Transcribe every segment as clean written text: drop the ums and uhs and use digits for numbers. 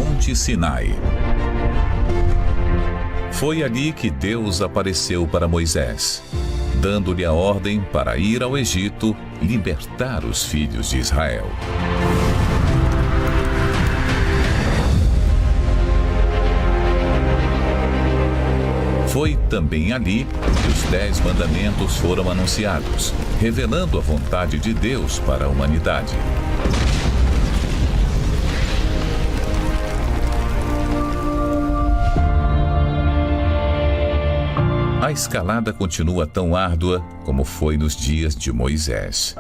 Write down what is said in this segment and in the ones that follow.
Monte Sinai. Foi ali que Deus apareceu para Moisés, dando-lhe a ordem para ir ao Egito libertar os filhos de Israel. Foi também ali que os 10 mandamentos foram anunciados, revelando a vontade de Deus para a humanidade. A escalada continua tão árdua como foi nos dias de Moisés.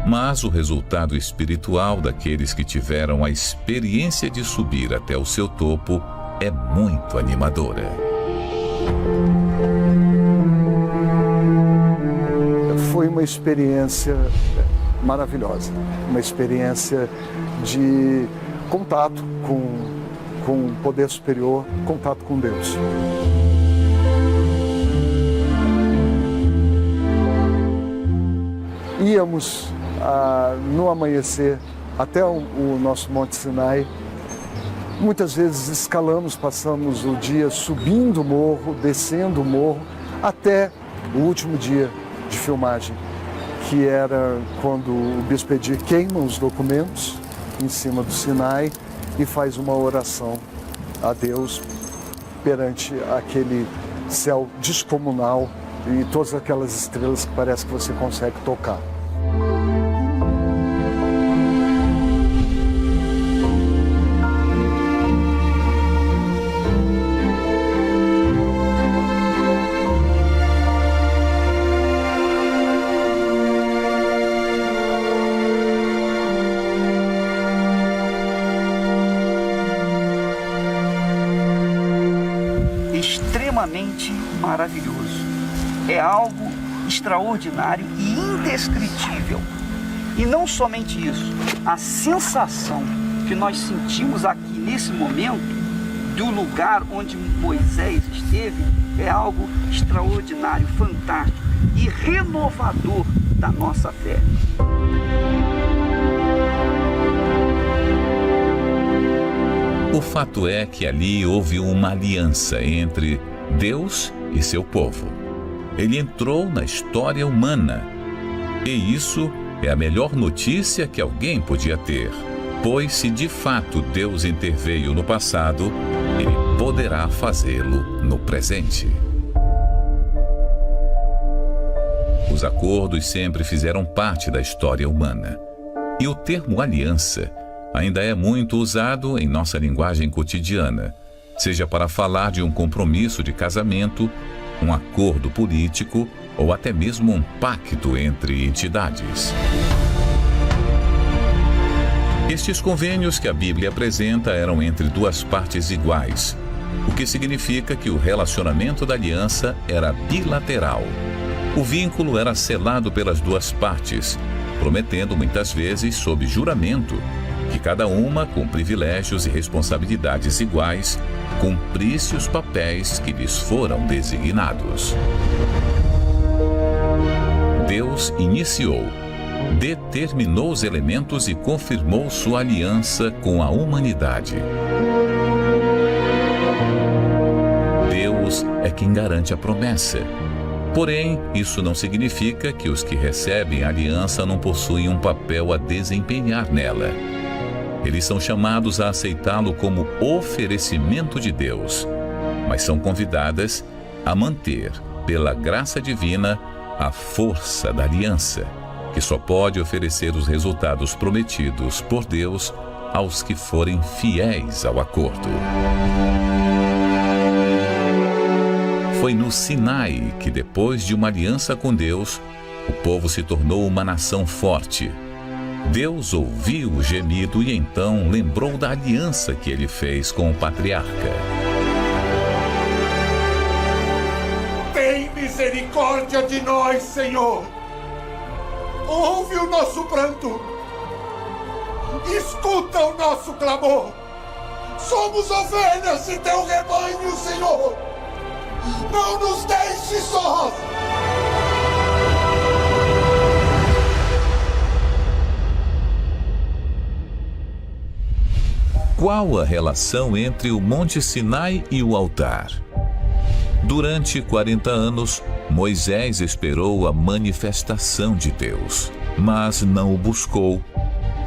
Mas o resultado espiritual daqueles que tiveram a experiência de subir até o seu topo é muito animadora. Foi uma experiência maravilhosa, uma experiência de contato com o poder superior, contato com Deus. Íamos no amanhecer até o nosso Monte Sinai. Muitas vezes escalamos, passamos o dia subindo o morro, descendo o morro, até o último dia de filmagem, que era quando o Bispo Edir queima os documentos em cima do Sinai e faz uma oração a Deus perante aquele céu descomunal e todas aquelas estrelas que parece que você consegue tocar. Extremamente maravilhoso. É algo extraordinário e indescritível. E não somente isso, a sensação que nós sentimos aqui nesse momento do lugar onde Moisés esteve é algo extraordinário, fantástico e renovador da nossa fé. O fato é que ali houve uma aliança entre Deus e seu povo. Ele entrou na história humana. E isso é a melhor notícia que alguém podia ter. Pois se de fato Deus interveio no passado, Ele poderá fazê-lo no presente. Os acordos sempre fizeram parte da história humana. E o termo aliança ainda é muito usado em nossa linguagem cotidiana, seja para falar de um compromisso de casamento, um acordo político ou até mesmo um pacto entre entidades. Estes convênios que a Bíblia apresenta eram entre duas partes iguais, o que significa que o relacionamento da aliança era bilateral. O vínculo era selado pelas duas partes, prometendo muitas vezes sob juramento que cada uma, com privilégios e responsabilidades iguais, cumprisse os papéis que lhes foram designados. Deus iniciou, determinou os elementos e confirmou sua aliança com a humanidade. Deus é quem garante a promessa. Porém, isso não significa que os que recebem a aliança não possuem um papel a desempenhar nela. Eles são chamados a aceitá-lo como oferecimento de Deus, mas são convidadas a manter, pela graça divina, a força da aliança, que só pode oferecer os resultados prometidos por Deus aos que forem fiéis ao acordo. Foi no Sinai que, depois de uma aliança com Deus, o povo se tornou uma nação forte. Deus ouviu o gemido e então lembrou da aliança que ele fez com o patriarca. Tem misericórdia de nós, Senhor! Ouve o nosso pranto! Escuta o nosso clamor! Somos ovelhas de teu rebanho, Senhor! Não nos deixe sós! Qual a relação entre o Monte Sinai e o altar? Durante 40 anos, Moisés esperou a manifestação de Deus, mas não o buscou.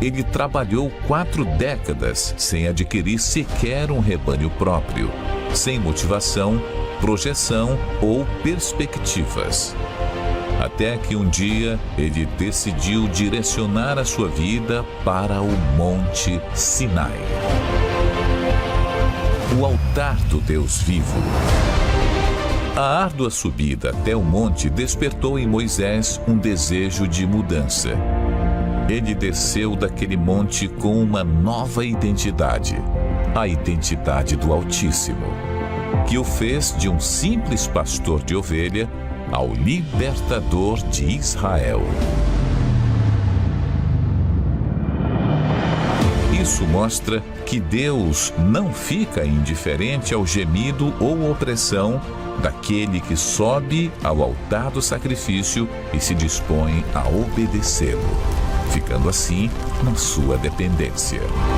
Ele trabalhou 4 décadas sem adquirir sequer um rebanho próprio, sem motivação, projeção ou perspectivas. Até que um dia ele decidiu direcionar a sua vida para o Monte Sinai, o altar do Deus vivo. A árdua subida até o monte despertou em Moisés um desejo de mudança. Ele desceu daquele monte com uma nova identidade, a identidade do Altíssimo, que o fez de um simples pastor de ovelha ao libertador de Israel. Isso mostra que Deus não fica indiferente ao gemido ou opressão daquele que sobe ao altar do sacrifício e se dispõe a obedecê-lo, ficando assim na sua dependência.